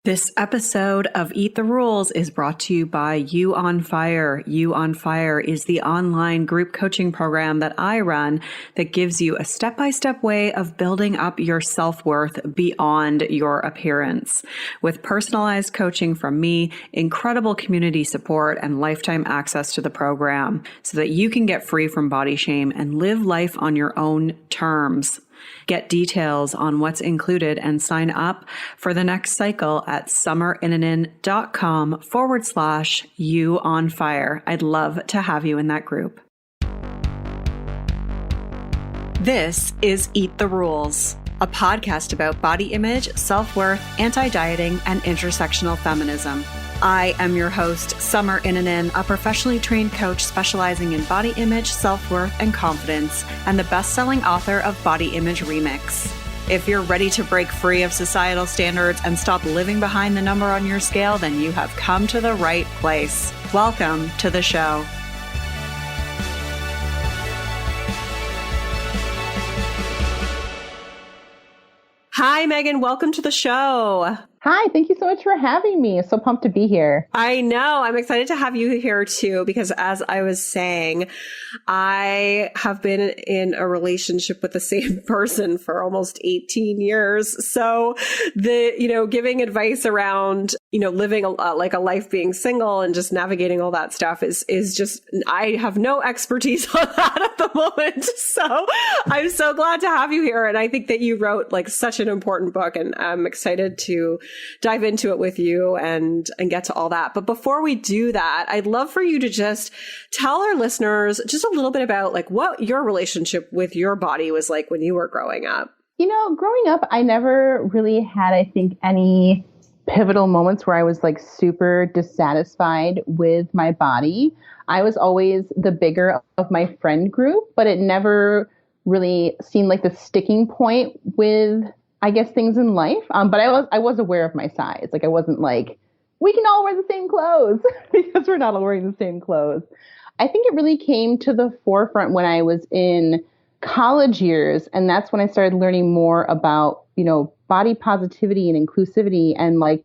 This episode of Eat the Rules is brought to you by You on Fire. You on Fire is the online group coaching program that I run that gives you a step-by-step way of building up your self-worth beyond your appearance. With personalized coaching from me, incredible community support, and lifetime access to the program so that you can get free from body shame and live life on your own terms. Get details on what's included and sign up for the next cycle at summerinanen.com/you on fire. I'd love to have you in that group. This is Eat the Rules, a podcast about body image, self-worth, anti-dieting, and intersectional feminism. I am your host, Summer Inanen, a professionally trained coach specializing in body image, self-worth, and confidence, and the best-selling author of Body Image Remix. If you're ready to break free of societal standards and stop living behind the number on your scale, then you have come to the right place. Welcome to the show. Hi, Megan. Welcome to the show. Hi, thank you so much for having me. So pumped to be here. I know. I'm excited to have you here too, because as I was saying, I have been in a relationship with the same person for almost 18 years. So giving advice around, living like a life being single and just navigating all that stuff is just, I have no expertise on that at the moment. So I'm so glad to have you here. And I think that you wrote like such an important book, and I'm excited to dive into it with you and get to all that. But before we do that, I'd love for you to just tell our listeners just a little bit about like what your relationship with your body was like when you were growing up. Growing up, I never really had, I think, any pivotal moments where I was like super dissatisfied with my body. I was always the bigger of my friend group, but it never really seemed like the sticking point with, I guess, things in life. But I was aware of my size. Like I wasn't like, we can all wear the same clothes because we're not all wearing the same clothes. I think it really came to the forefront when I was in college years. And that's when I started learning more about, body positivity and inclusivity, and like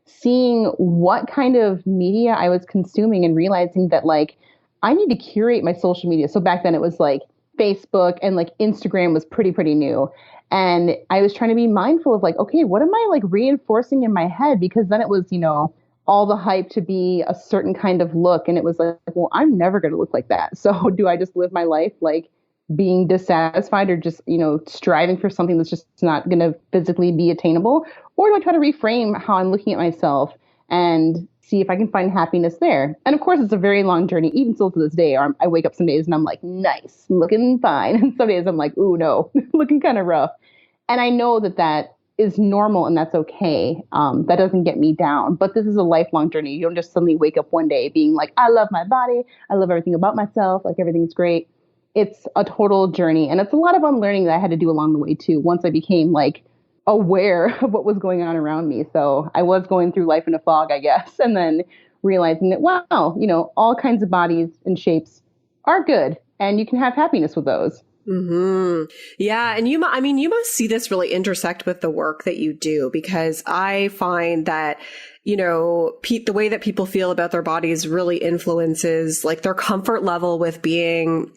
seeing what kind of media I was consuming and realizing that like I need to curate my social media. So back then it was like Facebook and like Instagram was pretty new. And I was trying to be mindful of like, okay, what am I like reinforcing in my head? Because then it was, all the hype to be a certain kind of look. And it was like, well, I'm never going to look like that. So do I just live my life like being dissatisfied or just, striving for something that's just not going to physically be attainable? Or do I try to reframe how I'm looking at myself and see if I can find happiness there? And of course, it's a very long journey, even still to this day. I wake up some days and I'm like, nice, looking fine. And some days I'm like, ooh, no, looking kind of rough. And I know that is normal and that's okay. That doesn't get me down. But this is a lifelong journey. You don't just suddenly wake up one day being like, I love my body. I love everything about myself. Like everything's great. It's a total journey. And it's a lot of unlearning that I had to do along the way too, once I became like aware of what was going on around me. So I was going through life in a fog, I guess, and then realizing that, wow, all kinds of bodies and shapes are good and you can have happiness with those. Mm-hmm. Yeah. And you must see this really intersect with the work that you do, because I find that, the way that people feel about their bodies really influences like their comfort level with being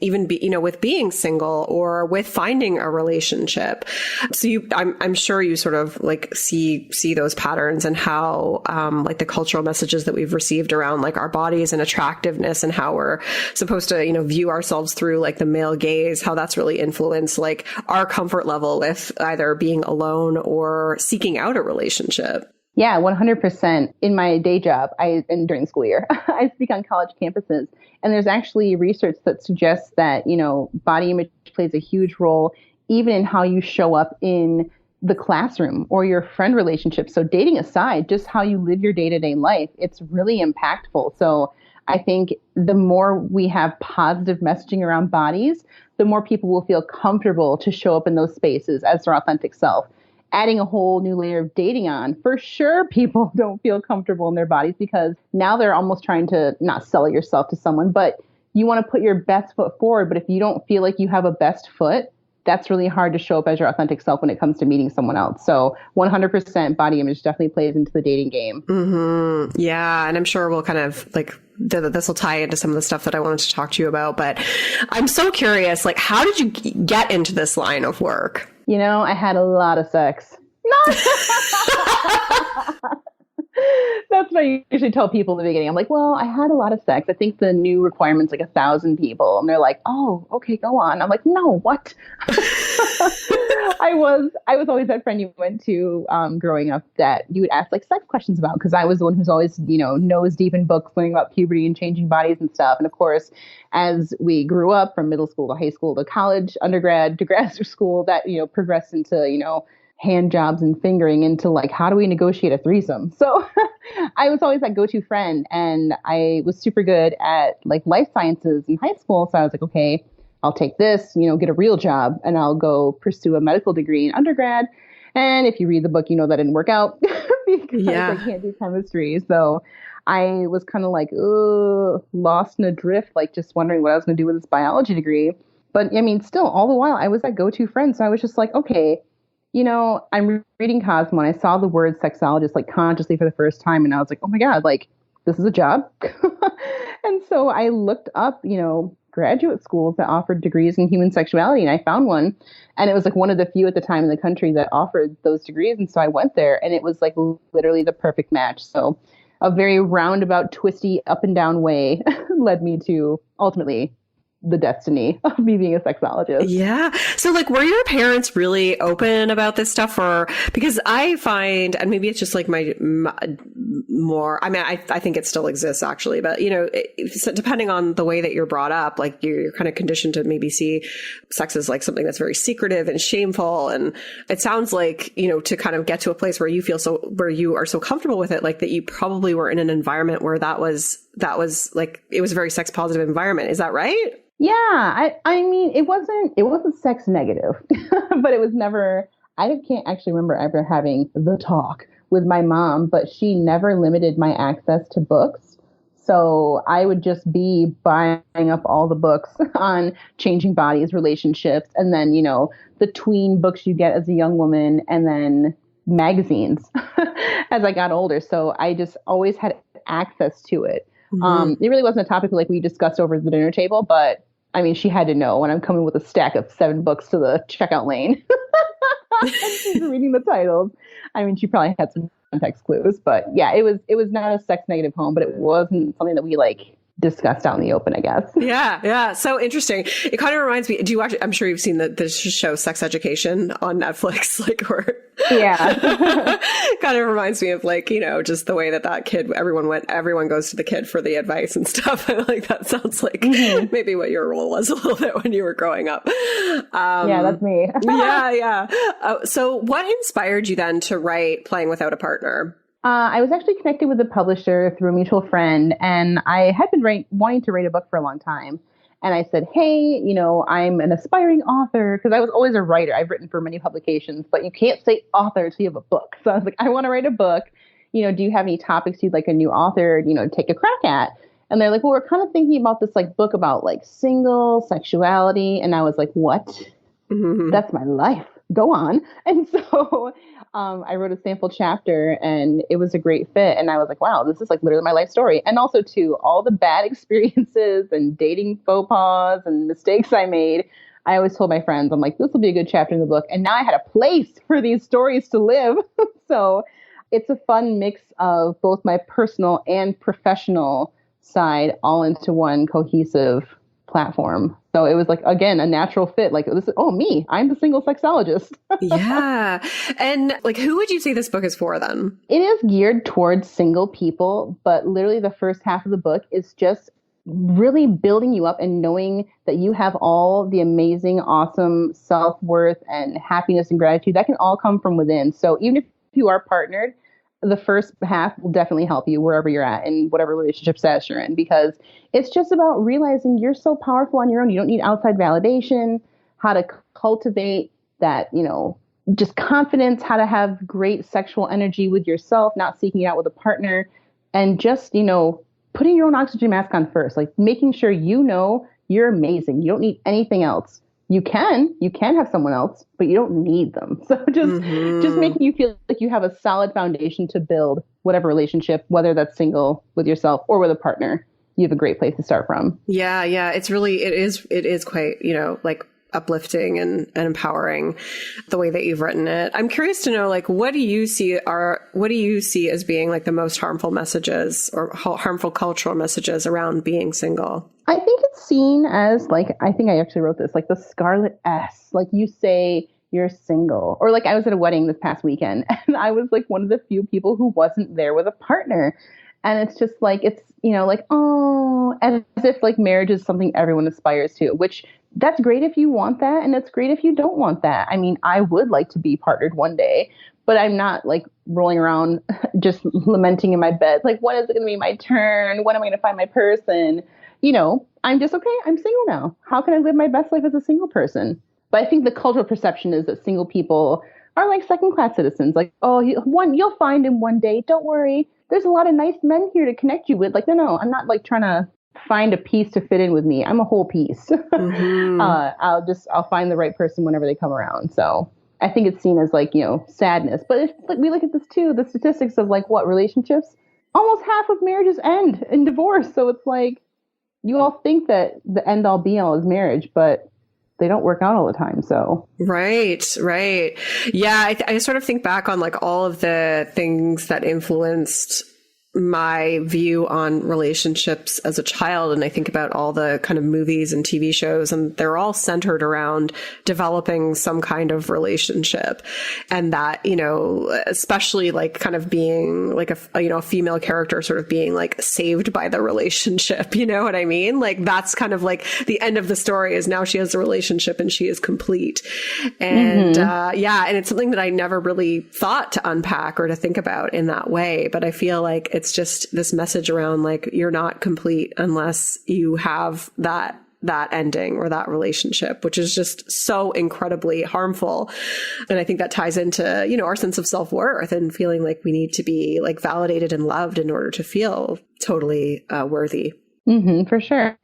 single or with finding a relationship. So I'm sure you sort of like see those patterns and how, like the cultural messages that we've received around like our bodies and attractiveness and how we're supposed to, view ourselves through like the male gaze, how that's really influenced like our comfort level with either being alone or seeking out a relationship. Yeah, 100%. In my day job, and during the school year, I speak on college campuses. And there's actually research that suggests that, body image plays a huge role even in how you show up in the classroom or your friend relationship. So dating aside, just how you live your day-to-day life, it's really impactful. So I think the more we have positive messaging around bodies, the more people will feel comfortable to show up in those spaces as their authentic self. Adding a whole new layer of dating on, for sure people don't feel comfortable in their bodies because now they're almost trying to not sell yourself to someone, but you want to put your best foot forward. But if you don't feel like you have a best foot, that's really hard to show up as your authentic self when it comes to meeting someone else. So 100% body image definitely plays into the dating game. Mm-hmm. Yeah. And I'm sure we'll kind of like, this will tie into some of the stuff that I wanted to talk to you about. But I'm so curious, like, how did you get into this line of work? You know, I had a lot of sex. No. That's what I usually tell people in the beginning. I'm like, well, I had a lot of sex. I think the new requirement's like 1,000 people. And they're like, oh, okay, go on. I'm like, no, what? I was always that friend you went to growing up that you would ask like sex questions about, because I was the one who's always, you know, nose deep in books learning about puberty and changing bodies and stuff. And of course, as we grew up from middle school to high school to college, undergrad to graduate school, that, you know, progressed into, you know, hand jobs and fingering into like, how do we negotiate a threesome? So I was always that go-to friend, and I was super good at like life sciences in high school. So I was like, okay, I'll take this, you know, get a real job, and I'll go pursue a medical degree in undergrad. And if you read the book, you know that didn't work out because I can't do chemistry. So I was kind of like, lost in a drift, like just wondering what I was going to do with this biology degree. But I mean, still, all the while, I was that go-to friend. So I was just like, okay, you know, I'm reading Cosmo and I saw the word sexologist like consciously for the first time. And I was like, oh my God, like this is a job. And so I looked up, you know, graduate schools that offered degrees in human sexuality. And I found one. And it was like one of the few at the time in the country that offered those degrees. And so I went there, and it was like literally the perfect match. So a very roundabout, twisty, up and down way led me to ultimately the destiny of me being a sexologist. Yeah. So like, were your parents really open about this stuff? Or because I find, and maybe it's just like my more, I mean, I think it still exists actually, but you know, depending on the way that you're brought up, like you're kind of conditioned to maybe see sex as like something that's very secretive and shameful. And it sounds like, you know, to kind of get to a place where you feel where you are so comfortable with it, like that you probably were in an environment where that was like, it was a very sex positive environment. Is that right? Yeah, I mean, it wasn't sex negative, but it was never, I can't actually remember ever having the talk with my mom, but she never limited my access to books. So I would just be buying up all the books on changing bodies, relationships, and then, you know, the tween books you get as a young woman, and then magazines as I got older. So I just always had access to it. It really wasn't a topic like we discussed over the dinner table, but I mean, she had to know when I'm coming with a stack of 7 books to the checkout lane. She's reading the titles. I mean, she probably had some context clues, but yeah, it was not a sex negative home, but it wasn't something that we like discussed out in the open, I guess. Yeah. So interesting. It kind of reminds me, do you watch, I'm sure you've seen the show Sex Education on Netflix, like where yeah. kind of reminds me of like, you know, just the way that kid, everyone goes to the kid for the advice and stuff. And like, that sounds like maybe what your role was a little bit when you were growing up. Yeah, that's me. Yeah. So what inspired you then to write Playing Without a Partner? I was actually connected with a publisher through a mutual friend, and I had been wanting to write a book for a long time. And I said, hey, you know, I'm an aspiring author, because I was always a writer. I've written for many publications, but you can't say author until you have a book. So I was like, I want to write a book. You know, do you have any topics you'd like a new author, you know, take a crack at? And they're like, well, we're kind of thinking about this like book about like single sexuality. And I was like, what? Mm-hmm. That's my life. Go on. And so I wrote a sample chapter, and it was a great fit. And I was like, wow, this is like literally my life story. And also too, all the bad experiences and dating faux pas and mistakes I made. I always told my friends, I'm like, this will be a good chapter in the book. And now I had a place for these stories to live. So it's a fun mix of both my personal and professional side all into one cohesive platform. So it was like, again, a natural fit. Like, this is, me, I'm the single sexologist. Yeah. And like, who would you say this book is for then? It is geared towards single people, but literally the first half of the book is just really building you up and knowing that you have all the amazing, awesome self-worth and happiness and gratitude that can all come from within. So even if you are partnered, the first half will definitely help you wherever you're at in whatever relationship status you're in, because it's just about realizing you're so powerful on your own. You don't need outside validation, how to cultivate that, you know, just confidence, how to have great sexual energy with yourself, not seeking it out with a partner, and just, you know, putting your own oxygen mask on first, like making sure you know you're amazing. You don't need anything else you can have someone else, but you don't need them. So just making you feel like you have a solid foundation to build whatever relationship, whether that's single with yourself or with a partner. You have a great place to start from. Yeah. It is quite, like uplifting and empowering the way that you've written it. I'm curious to know, like, what do you see as being like the most harmful messages or harmful cultural messages around being single? I think it's seen as like, I think I actually wrote this, like the Scarlet S, like you say you're single, or like I was at a wedding this past weekend and I was like one of the few people who wasn't there with a partner. And it's just like, it's, like, oh, as if like marriage is something everyone aspires to, which that's great if you want that. And that's great if you don't want that. I mean, I would like to be partnered one day, but I'm not like rolling around just lamenting in my bed. Like, when is it going to be my turn? When am I going to find my person? I'm just, okay, I'm single now. How can I live my best life as a single person? But I think the cultural perception is that single people are like second-class citizens. Like, oh, you'll find him one day. Don't worry. There's a lot of nice men here to connect you with. Like, no, I'm not like trying to find a piece to fit in with me. I'm a whole piece. Mm-hmm. I'll find the right person whenever they come around. So I think it's seen as like, sadness. But if like, we look at this too, the statistics of like what relationships, almost half of marriages end in divorce. So it's like, you all think that the end all be all is marriage, but they don't work out all the time. So right. Yeah, I sort of think back on like all of the things that influenced my view on relationships as a child. And I think about all the kind of movies and TV shows, and they're all centered around developing some kind of relationship. And that, especially like kind of being like a female character sort of being like saved by the relationship. You know what I mean? Like that's kind of like the end of the story is now she has a relationship and she is complete. And and it's something that I never really thought to unpack or to think about in that way. But I feel like it's just this message around like, you're not complete unless you have that ending or that relationship, which is just so incredibly harmful. And I think that ties into, our sense of self-worth and feeling like we need to be like validated and loved in order to feel totally worthy. For sure.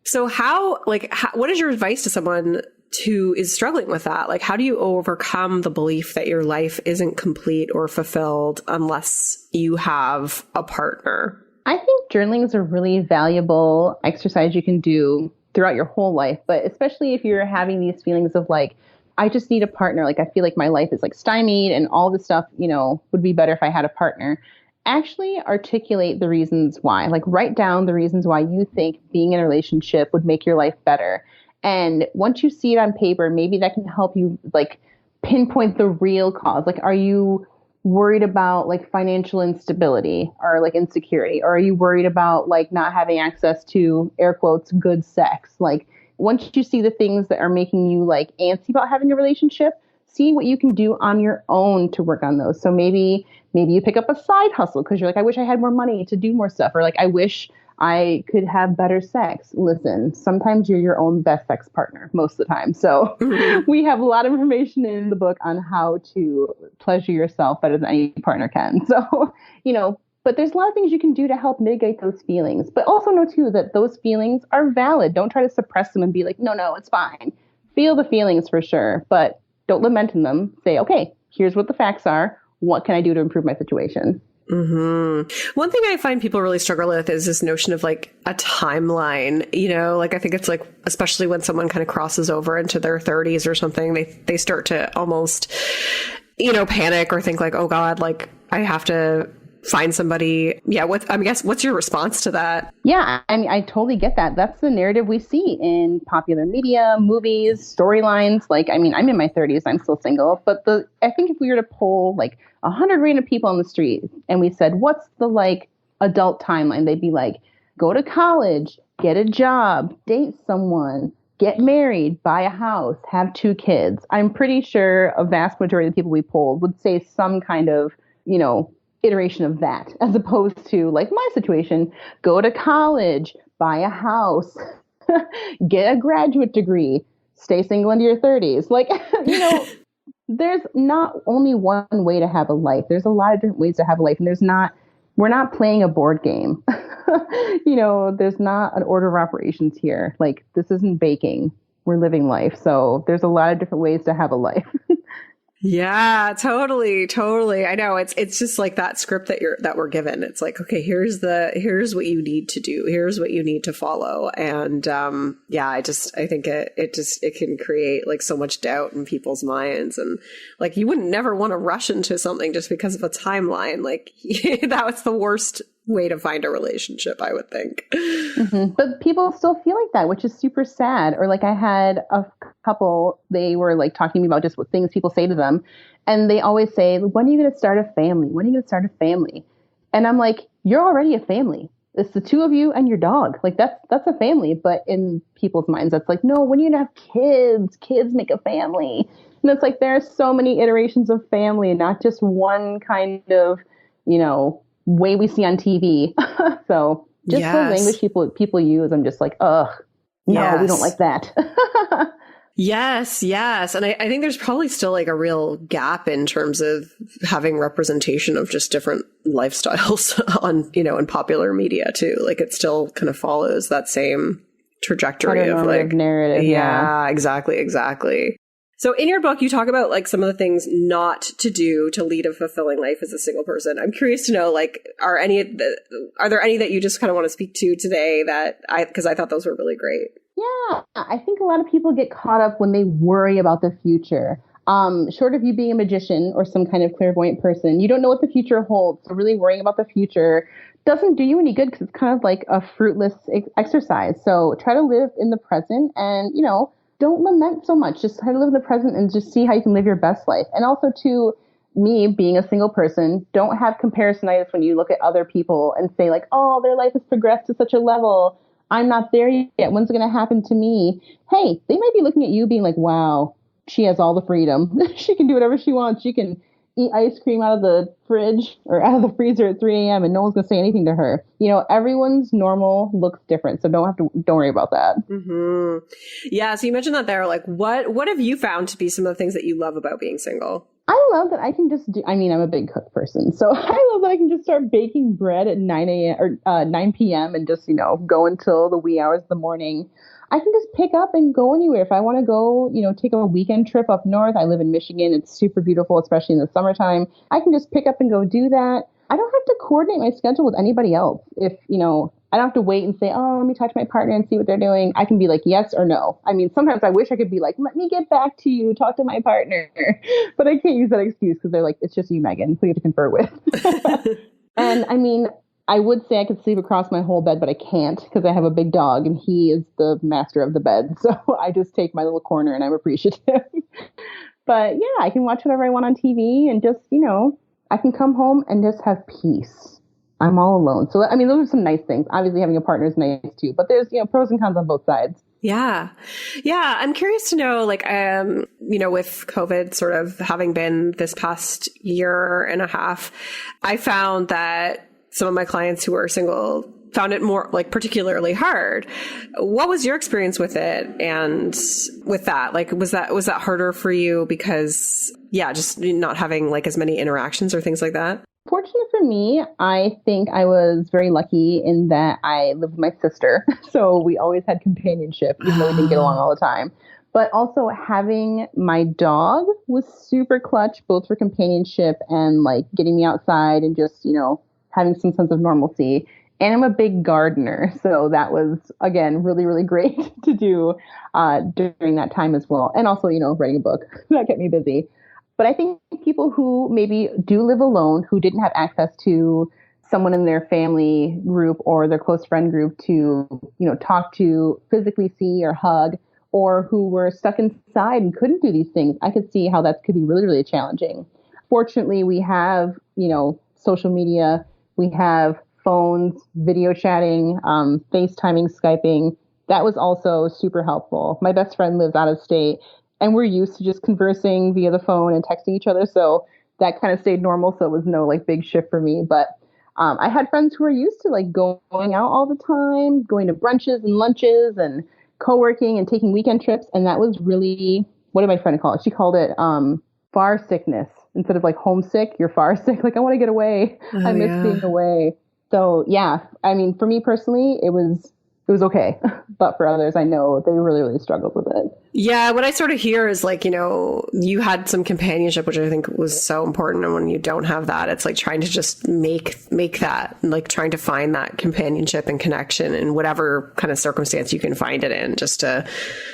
So what is your advice to someone who is struggling with that? Like, how do you overcome the belief that your life isn't complete or fulfilled unless you have a partner? I think journaling is a really valuable exercise you can do throughout your whole life, but especially if you're having these feelings of like, I just need a partner. Like, I feel like my life is like stymied and all this stuff, would be better if I had a partner. Actually articulate the reasons why. Like, write down the reasons why you think being in a relationship would make your life better. And once you see it on paper, maybe that can help you like pinpoint the real cause. Like, are you worried about like financial instability or like insecurity? Or are you worried about like not having access to, air quotes, good sex? Like, once you see the things that are making you like antsy about having a relationship, see what you can do on your own to work on those. So maybe you pick up a side hustle because you're like, I wish I had more money to do more stuff. Or like, I wish I could have better sex. Listen, sometimes you're your own best sex partner most of the time. So we have a lot of information in the book on how to pleasure yourself better than any partner can. So, but there's a lot of things you can do to help mitigate those feelings. But also know too that those feelings are valid. Don't try to suppress them and be like, no, it's fine. Feel the feelings for sure, but don't lament in them. Say, okay, here's what the facts are. What can I do to improve my situation? One thing I find people really struggle with is this notion of like a timeline, like I think it's like, especially when someone kind of crosses over into their 30s or something, they start to almost, panic or think like, oh God, like I have to find somebody. Yeah. What's your response to that? Yeah. I mean, I totally get that. That's the narrative we see in popular media, movies, storylines. Like, I mean, I'm in my 30s, I'm still single, but I think if we were to poll like 100 random people on the street and we said, what's the like adult timeline? They'd be like, go to college, get a job, date someone, get married, buy a house, have 2 kids. I'm pretty sure a vast majority of the people we polled would say some kind of, iteration of that, as opposed to like my situation, go to college, buy a house, get a graduate degree, stay single into your 30s. Like, there's not only one way to have a life. There's a lot of different ways to have a life. And we're not playing a board game. There's not an order of operations here. Like, this isn't baking. we're living life. So there's a lot of different ways to have a life. Yeah, totally, totally. I know it's just like that script that we're given. It's like, okay, here's what you need to do. Here's what you need to follow. And yeah, I think it can create like so much doubt in people's minds, and like you wouldn't never want to rush into something just because of a timeline. Like that was the worst way to find a relationship, I would think. Mm-hmm. But people still feel like that, which is super sad. Or like I had a couple, they were like talking to me about just what things people say to them. And they always say, when are you going to start a family? When are you going to start a family? And I'm like, you're already a family. It's the two of you and your dog. Like that's a family. But in people's minds, that's like, no, when you're going to have kids, kids make a family. And it's like, there are so many iterations of family, not just one kind of, way we see on TV. So just the language people use, I'm just like, ugh, no, we don't like that. Yes. And I think there's probably still like a real gap in terms of having representation of just different lifestyles on, in popular media too. Like it still kind of follows that same trajectory of like narrative. Yeah, exactly. So in your book, you talk about like some of the things not to do to lead a fulfilling life as a single person. I'm curious to know, like, are there any that you just kind of want to speak to today because I thought those were really great. Yeah, I think a lot of people get caught up when they worry about the future. Short of you being a magician or some kind of clairvoyant person, you don't know what the future holds. So really worrying about the future doesn't do you any good because it's kind of like a fruitless exercise. So try to live in the present and, don't lament so much. Just try to live in the present and just see how you can live your best life. And also to me, being a single person, don't have comparisonitis when you look at other people and say like, oh, their life has progressed to such a level. I'm not there yet. When's it going to happen to me? Hey, they might be looking at you being like, wow, she has all the freedom. She can do whatever she wants. She can eat ice cream out of the fridge or out of the freezer at 3 a.m. and no one's going to say anything to her. Everyone's normal looks different. So don't worry about that. Mm-hmm. Yeah. So you mentioned that there, like what have you found to be some of the things that you love about being single? I love that I can just I'm a big cook person. So I love that I can just start baking bread at 9 a.m. or 9 p.m. and just, go until the wee hours of the morning. I can just pick up and go anywhere. If I want to go, take a weekend trip up north, I live in Michigan. It's super beautiful, especially in the summertime. I can just pick up and go do that. I don't have to coordinate my schedule with anybody else. If, I don't have to wait and say, oh, let me talk to my partner and see what they're doing. I can be like, yes or no. I mean, sometimes I wish I could be like, let me get back to you, talk to my partner. But I can't use that excuse because they're like, it's just you, Megan, who you have to confer with. And I mean, I would say I could sleep across my whole bed, but I can't because I have a big dog and he is the master of the bed. So I just take my little corner and I'm appreciative. But yeah, I can watch whatever I want on TV and just, I can come home and just have peace. I'm all alone. So, I mean, those are some nice things. Obviously, having a partner is nice too, but there's, pros and cons on both sides. Yeah. I'm curious to know, like, with COVID sort of having been this past year and a half, I found that some of my clients who are single found it more like particularly hard. What was your experience with it? And with that, like, was that harder for you because, just not having like as many interactions or things like that? Fortunately for me, I think I was very lucky in that I lived with my sister. So we always had companionship, even though we didn't get along all the time. But also having my dog was super clutch, both for companionship and like getting me outside and just, having some sense of normalcy. And I'm a big gardener. So that was, again, really, really great to do during that time as well. And also, writing a book. That kept me busy. But I think people who maybe do live alone, who didn't have access to someone in their family group or their close friend group to, talk to, physically see or hug, or who were stuck inside and couldn't do these things, I could see how that could be really, really challenging. Fortunately, we have, social media, we have phones, video chatting, FaceTiming, Skyping. That was also super helpful. My best friend lives out of state and we're used to just conversing via the phone and texting each other. So that kind of stayed normal. So it was no like big shift for me. But I had friends who were used to like going out all the time, going to brunches and lunches and co-working and taking weekend trips. And that was really, what did my friend call it? She called it far sickness. Instead of like homesick, you're far sick. Like, I want to get away. I miss being away. So yeah, I mean, for me personally, it was it was okay. But for others, I know they really, really struggled with it. Yeah, what I sort of hear is like, you had some companionship, which I think was so important. And when you don't have that, it's like trying to just make that, like trying to find that companionship and connection in whatever kind of circumstance you can find it in, just to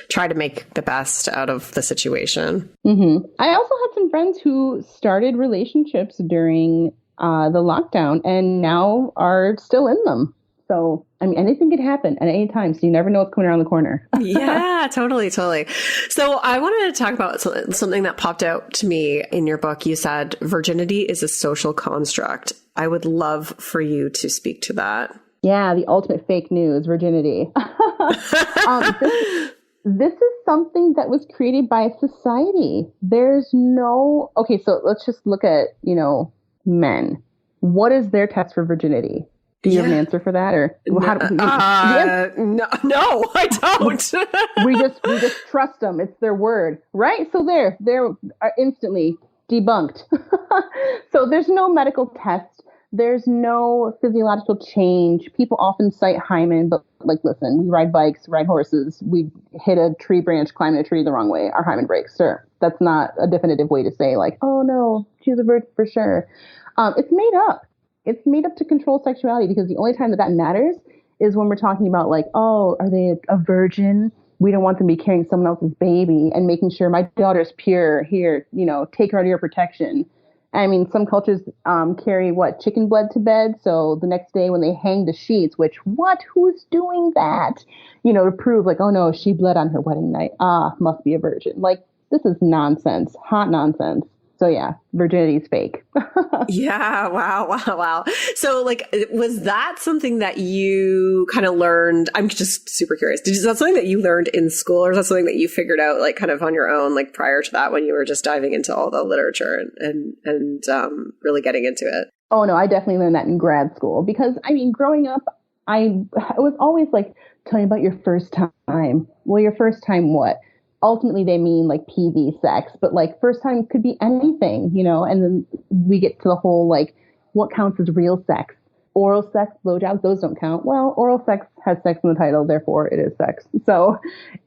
try to make the best out of the situation. Mm-hmm. I also had some friends who started relationships during the lockdown and now are still in them. So, I mean, anything could happen at any time. So you never know what's coming around the corner. Yeah, totally. So I wanted to talk about something that popped out to me in your book. You said virginity is a social construct. I would love for you to speak to that. Yeah, the ultimate fake news, virginity. This is something that was created by society. Okay, so let's just look at, men. What is their test for virginity? Do you have an answer for that, or no, I don't. we just trust them. It's their word, right? So they're instantly debunked. So there's no medical test. There's no physiological change. People often cite hymen, but like, listen, we ride bikes, ride horses. We hit a tree branch, climb a tree the wrong way. Our hymen breaks. Sure, that's not a definitive way to say like, oh no, she's a virgin for sure. It's made up. It's made up to control sexuality, because the only time that matters is when we're talking about like, oh, are they a virgin? We don't want them to be carrying someone else's baby, and making sure my daughter's pure. Here, take her under your protection. I mean, some cultures carry chicken blood to bed. So the next day when they hang the sheets, who's doing that? To prove like, oh no, she bled on her wedding night. Must be a virgin. Like, this is nonsense, hot nonsense. So yeah, virginity is fake. Yeah. Wow. So like, was that something that you kind of learned? I'm just super curious. Is that something that you learned in school, or is that something that you figured out like kind of on your own, like prior to that, when you were just diving into all the literature and really getting into it? Oh no, I definitely learned that in grad school, because I mean, growing up, I was always like, tell me about your first time. Well, your first time what? Ultimately, they mean like PV sex, but like first time could be anything, and then we get to the whole like, what counts as real sex? Oral sex, blowjobs, those don't count. Well, oral sex has sex in the title, therefore it is sex. So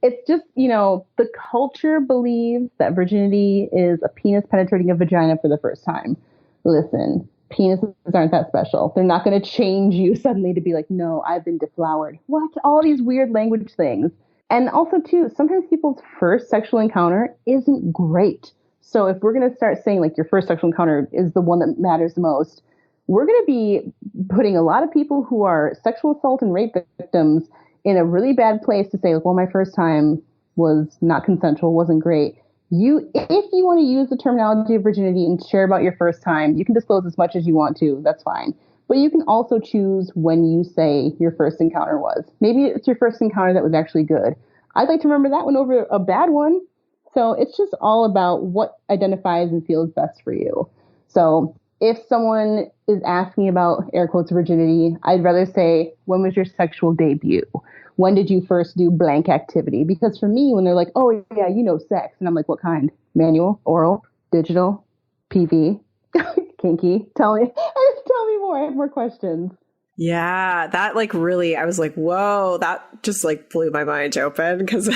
it's just, the culture believes that virginity is a penis penetrating a vagina for the first time. Listen, penises aren't that special. They're not going to change you suddenly to be like, no, I've been deflowered. What? All these weird language things. And also, too, sometimes people's first sexual encounter isn't great. So if we're going to start saying, like, your first sexual encounter is the one that matters the most, we're going to be putting a lot of people who are sexual assault and rape victims in a really bad place to say, like, well, my first time was not consensual, wasn't great. If you want to use the terminology of virginity and share about your first time, you can disclose as much as you want to. That's fine. But you can also choose when you say your first encounter was. Maybe it's your first encounter that was actually good. I'd like to remember that one over a bad one. So it's just all about what identifies and feels best for you. So if someone is asking about, air quotes, virginity, I'd rather say, when was your sexual debut? When did you first do blank activity? Because for me, when they're like, oh, yeah, sex. And I'm like, what kind? Manual, oral, digital, PV, kinky? Tell me more. I have more questions. Yeah, that like really, I was like, whoa, that just like blew my mind open, because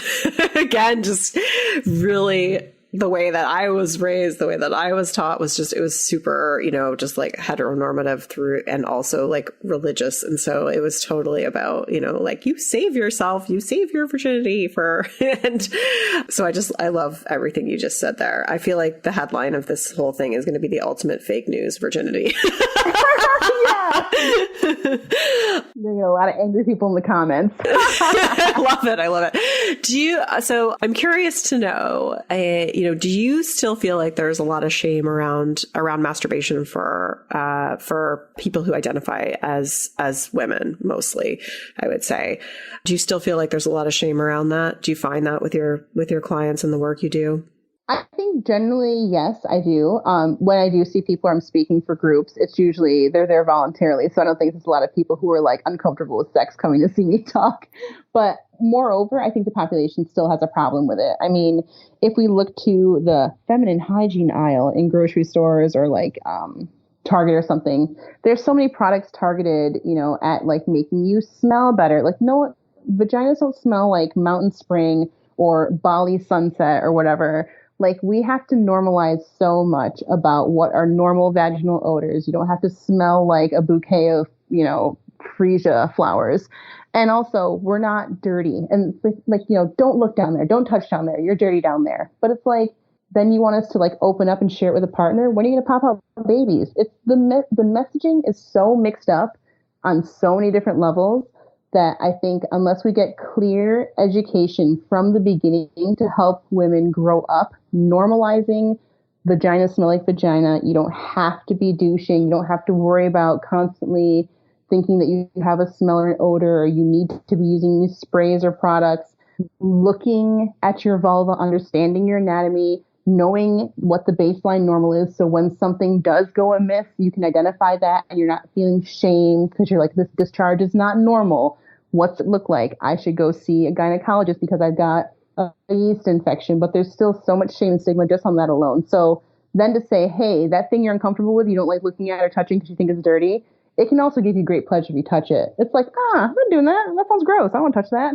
again, just really the way that I was raised, the way that I was taught was just, it was super, just like heteronormative through, and also like religious. And so it was totally about, like, you save yourself, you save your virginity for, and so I love everything you just said there. I feel like the headline of this whole thing is going to be the ultimate fake news, virginity. There's a lot of angry people in the comments. I love it. So I'm curious to know, do you still feel like there's a lot of shame around masturbation for people who identify as women, mostly, I would say? Do you still feel like there's a lot of shame around that? Do you find that with your clients and the work you do? I think generally, yes, I do. When I do see people, I'm speaking for groups, it's usually they're there voluntarily. So I don't think there's a lot of people who are like uncomfortable with sex coming to see me talk. But moreover, I think the population still has a problem with it. I mean, if we look to the feminine hygiene aisle in grocery stores or like Target or something, there's so many products targeted, at like making you smell better. Like, no vaginas don't smell like Mountain Spring or Bali sunset or whatever. Like, we have to normalize so much about what are normal vaginal odors. You don't have to smell like a bouquet of, freesia flowers. And also, we're not dirty. And like, don't look down there. Don't touch down there. You're dirty down there. But it's like, then you want us to like open up and share it with a partner. When are you going to pop out babies? It's the messaging is so mixed up on so many different levels that I think unless we get clear education from the beginning to help women grow up normalizing vagina smell like vagina, you don't have to be douching. You don't have to worry about constantly thinking that you have a smell or an odor, or you need to be using these sprays or products. Looking at your vulva, understanding your anatomy, knowing what the baseline normal is. So when something does go amiss, you can identify that and you're not feeling shame because you're like, this discharge is not normal. What's it look like? I should go see a gynecologist because I've got a yeast infection, but there's still so much shame and stigma just on that alone. So then to say, hey, that thing you're uncomfortable with, you don't like looking at or touching because you think it's dirty, it can also give you great pleasure if you touch it. It's like, I'm not doing that. That sounds gross. I don't want to touch that.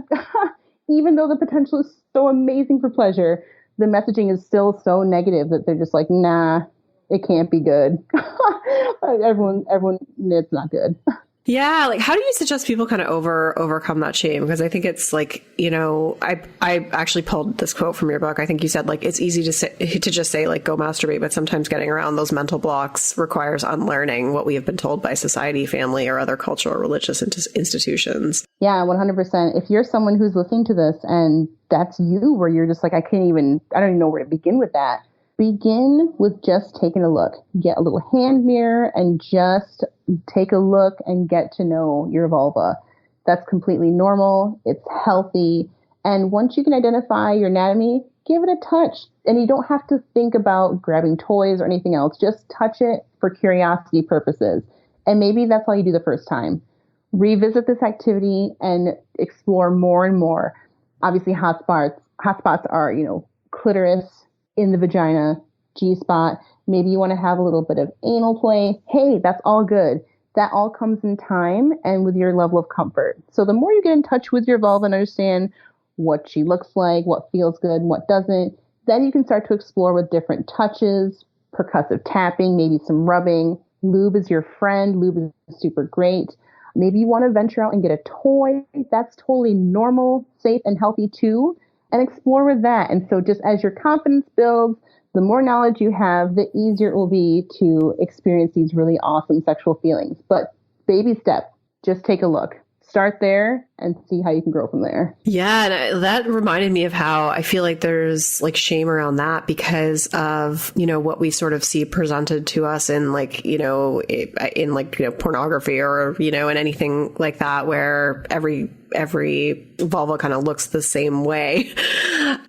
Even though the potential is so amazing for pleasure, the messaging is still so negative that they're just like, nah, it can't be good. everyone, it's not good. Yeah. Like, how do you suggest people kind of overcome that shame? Because I think it's like, I actually pulled this quote from your book. I think you said like, it's easy to just say like, go masturbate, but sometimes getting around those mental blocks requires unlearning what we have been told by society, family, or other cultural or religious institutions. Yeah, 100%. If you're someone who's listening to this and that's you, where you're just like, I don't even know where to begin with that. Begin with just taking a look. Get a little hand mirror and just take a look and get to know your vulva. That's completely normal. It's healthy. And once you can identify your anatomy, give it a touch. And you don't have to think about grabbing toys or anything else. Just touch it for curiosity purposes. And maybe that's all you do the first time. Revisit this activity and explore more and more. Obviously, hotspots are, clitoris, in the vagina, G-spot. Maybe you want to have a little bit of anal play. Hey, that's all good. That all comes in time and with your level of comfort. So the more you get in touch with your vulva and understand what she looks like, what feels good and what doesn't, then you can start to explore with different touches, percussive tapping, maybe some rubbing. Lube is your friend. Lube is super great. Maybe you want to venture out and get a toy. That's totally normal, safe, and healthy too. And explore with that. And so just as your confidence builds, the more knowledge you have, the easier it will be to experience these really awesome sexual feelings. But baby step, just take a look. Start there and see how you can grow from there. Yeah. And that reminded me of how I feel like there's like shame around that because of, what we sort of see presented to us in like, pornography or, in anything like that, where every vulva kind of looks the same way.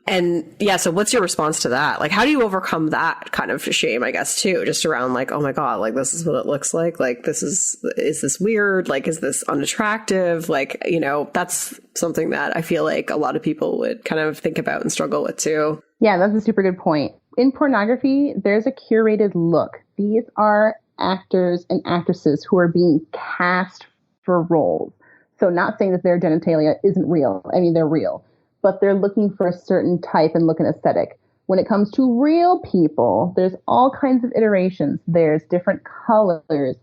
And yeah, so what's your response to that? Like, how do you overcome that kind of shame, I guess, too, just around like, oh my God, like, this is what it looks like. Like, is this weird? Like, is this unattractive? Like, that's something that I feel like a lot of people would kind of think about and struggle with too. Yeah, that's a super good point. In pornography, there's a curated look. These are actors and actresses who are being cast for roles. So not saying that their genitalia isn't real. I mean, they're real, but they're looking for a certain type and look and aesthetic. When it comes to real people, there's all kinds of iterations. There's different colors,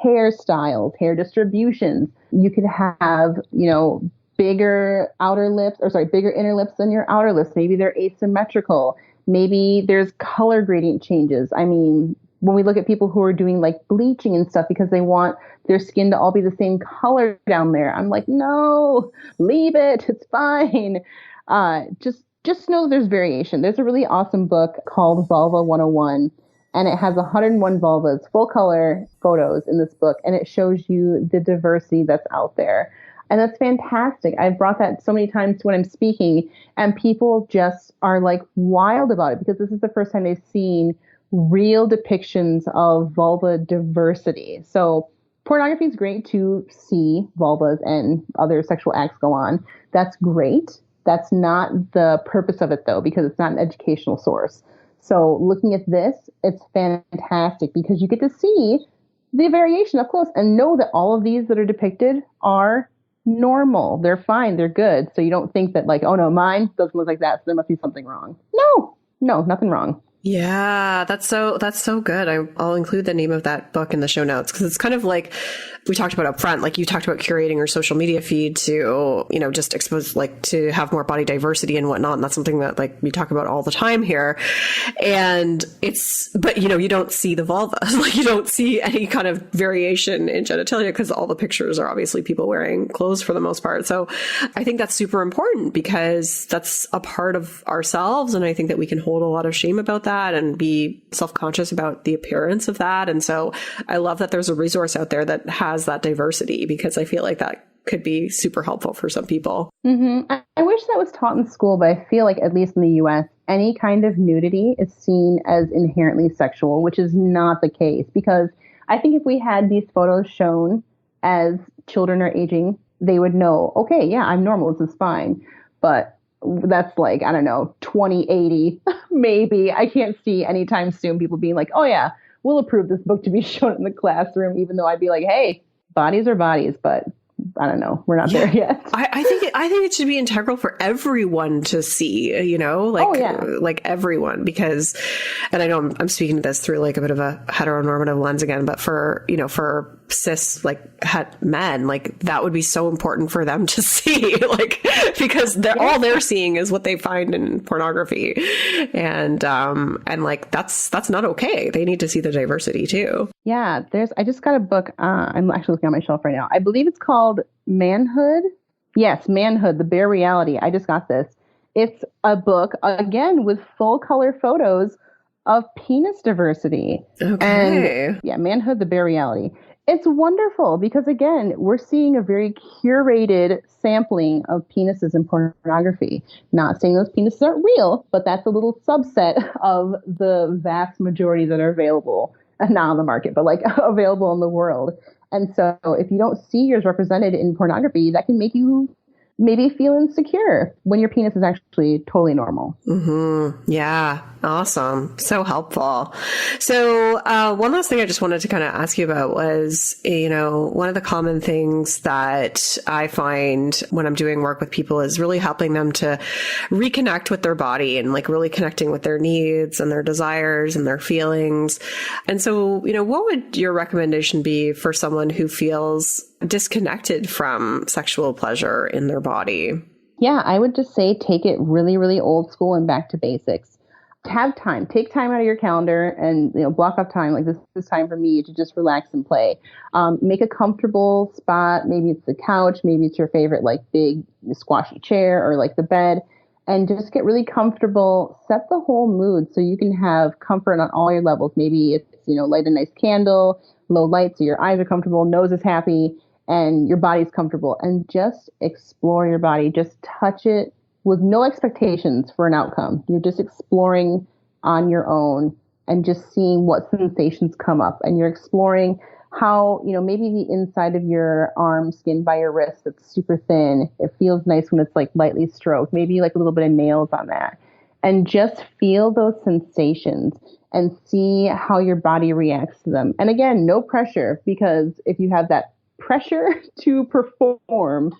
hairstyles, hair distributions. You could have, bigger inner lips than your outer lips. Maybe they're asymmetrical. Maybe there's color gradient changes. I mean, when we look at people who are doing like bleaching and stuff because they want their skin to all be the same color down there, I'm like, no, leave it. It's fine. Just know there's variation. There's a really awesome book called Vulva 101, and it has 101 vulvas, full color photos in this book, and it shows you the diversity that's out there. And that's fantastic. I've brought that so many times when I'm speaking, and people just are like wild about it because this is the first time they've seen real depictions of vulva diversity. So pornography is great to see vulvas and other sexual acts go on. That's great. That's not the purpose of it, though, because it's not an educational source. So looking at this, it's fantastic because you get to see the variation up close and know that all of these that are depicted are normal. They're fine. They're good. So you don't think that like, oh no, mine doesn't look like that, so there must be something wrong. No, nothing wrong. Yeah, that's so good. I'll include the name of that book in the show notes because it's kind of like we talked about up front, like you talked about curating your social media feed to, just expose, like to have more body diversity and whatnot. And that's something that like we talk about all the time here. And but you don't see the vulva, like you don't see any kind of variation in genitalia because all the pictures are obviously people wearing clothes for the most part. So I think that's super important because that's a part of ourselves. And I think that we can hold a lot of shame about that and be self-conscious about the appearance of that. And so I love that there's a resource out there that has that diversity because I feel like that could be super helpful for some people. Mm-hmm. I wish that was taught in school, but I feel like at least in the US, any kind of nudity is seen as inherently sexual, which is not the case because I think if we had these photos shown as children are aging, they would know, okay, yeah, I'm normal. This is fine. But that's like, I don't know, 2080, maybe. I can't see anytime soon people being like, oh yeah, we'll approve this book to be shown in the classroom, even though I'd be like, hey, bodies are bodies, but I don't know. We're not there yet. I think it should be integral for everyone to see, like everyone, because, and I know I'm speaking to this through like a bit of a heteronormative lens again, but for cis like men, like that would be so important for them to see, like, because all they're seeing is what they find in pornography. And like, that's not okay. They need to see the diversity too. Yeah. I just got a book. I'm actually looking on my shelf right now. I believe it's called Manhood. Yes. Manhood, the Bare Reality. I just got this. It's a book again with full color photos of penis diversity. Okay. And yeah, Manhood, the Bare Reality. It's wonderful because, again, we're seeing a very curated sampling of penises in pornography. Not saying those penises aren't real, but that's a little subset of the vast majority that are available, not on the market, but like available in the world. And so if you don't see yours represented in pornography, that can make you maybe feel insecure when your penis is actually totally normal. Mm-hmm. Yeah. Awesome. So helpful. So one last thing I just wanted to kind of ask you about was, one of the common things that I find when I'm doing work with people is really helping them to reconnect with their body and like really connecting with their needs and their desires and their feelings. And so, what would your recommendation be for someone who feels disconnected from sexual pleasure in their body? Yeah, I would just say take it really, really old school and back to basics. Have time. Take time out of your calendar and block off time. Like, this is time for me to just relax and play. Make a comfortable spot. Maybe it's the couch. Maybe it's your favorite like big squashy chair or like the bed. And just get really comfortable. Set the whole mood so you can have comfort on all your levels. Maybe it's light a nice candle, low light so your eyes are comfortable, nose is happy, and your body's comfortable. And just explore your body. Just touch it with no expectations for an outcome. You're just exploring on your own and just seeing what sensations come up. And you're exploring how, maybe the inside of your arm, skin by your wrist, that's super thin. It feels nice when it's like lightly stroked. Maybe like a little bit of nails on that. And just feel those sensations and see how your body reacts to them. And again, no pressure, because if you have that pressure to perform,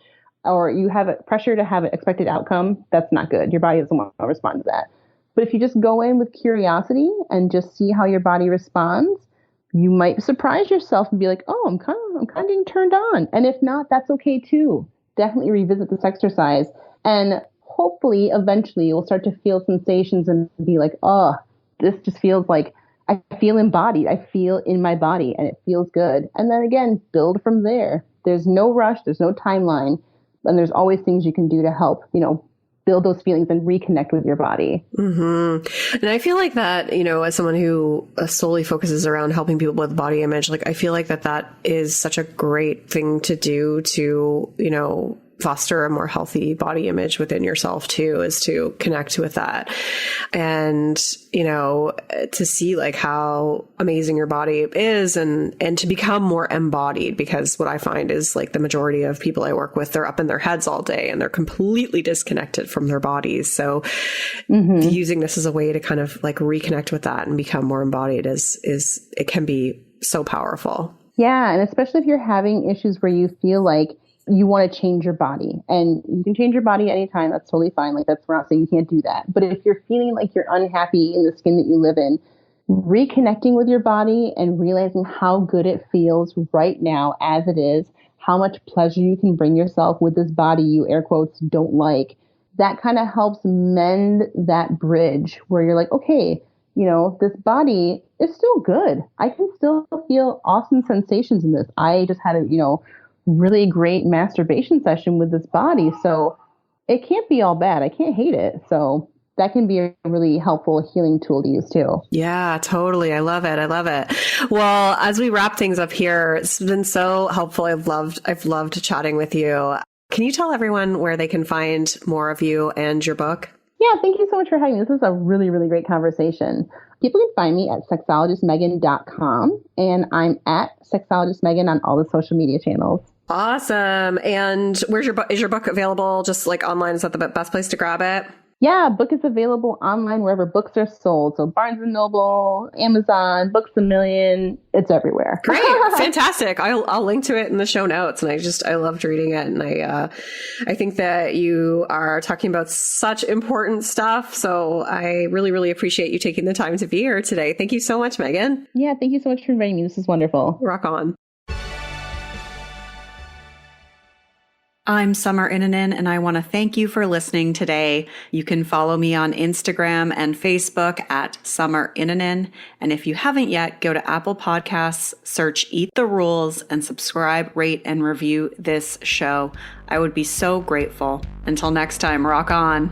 or you have a pressure to have an expected outcome, that's not good. Your body doesn't want to respond to that. But if you just go in with curiosity and just see how your body responds, you might surprise yourself and be like, oh, I'm kind of getting turned on. And if not, that's okay too. Definitely revisit this exercise. And hopefully, eventually, you'll start to feel sensations and be like, oh, this just feels like I feel embodied. I feel in my body and it feels good. And then again, build from there. There's no rush. There's no timeline. And there's always things you can do to help, build those feelings and reconnect with your body. Mm-hmm. And I feel like that, as someone who solely focuses around helping people with body image, like I feel like that is such a great thing to do to, foster a more healthy body image within yourself too, is to connect with that and, to see like how amazing your body is and to become more embodied, because what I find is like the majority of people I work with, they're up in their heads all day and they're completely disconnected from their bodies. So using this as a way to kind of like reconnect with that and become more embodied is it can be so powerful. Yeah. And especially if you're having issues where you feel like you want to change your body, and you can change your body anytime. That's totally fine. Like, we're not saying you can't do that. But if you're feeling like you're unhappy in the skin that you live in, reconnecting with your body and realizing how good it feels right now as it is, how much pleasure you can bring yourself with this body you air quotes don't like, that kind of helps mend that bridge where you're like, okay, this body is still good. I can still feel awesome sensations in this. I just had a, really great masturbation session with this body. So it can't be all bad. I can't hate it. So that can be a really helpful healing tool to use too. Yeah, totally. I love it. I love it. Well, as we wrap things up here, it's been so helpful. I've loved chatting with you. Can you tell everyone where they can find more of you and your book? Yeah, thank you so much for having me. This is a really, really great conversation. People can find me at sexologistmegan.com, and I'm at sexologistmegan on all the social media channels. Awesome. And where's your book? Is your book available just like online? Is that the best place to grab it? Yeah, book is available online wherever books are sold. So Barnes & Noble, Amazon, Books A Million, it's everywhere. Great. Fantastic. I'll link to it in the show notes. And I loved reading it. And I think that you are talking about such important stuff. So I really, really appreciate you taking the time to be here today. Thank you so much, Megan. Yeah, thank you so much for inviting me. This is wonderful. Rock on. I'm Summer Inanen, and I want to thank you for listening today. You can follow me on Instagram and Facebook at Summer Inanen. And if you haven't yet, go to Apple Podcasts, search Eat the Rules, and subscribe, rate, and review this show. I would be so grateful. Until next time, rock on.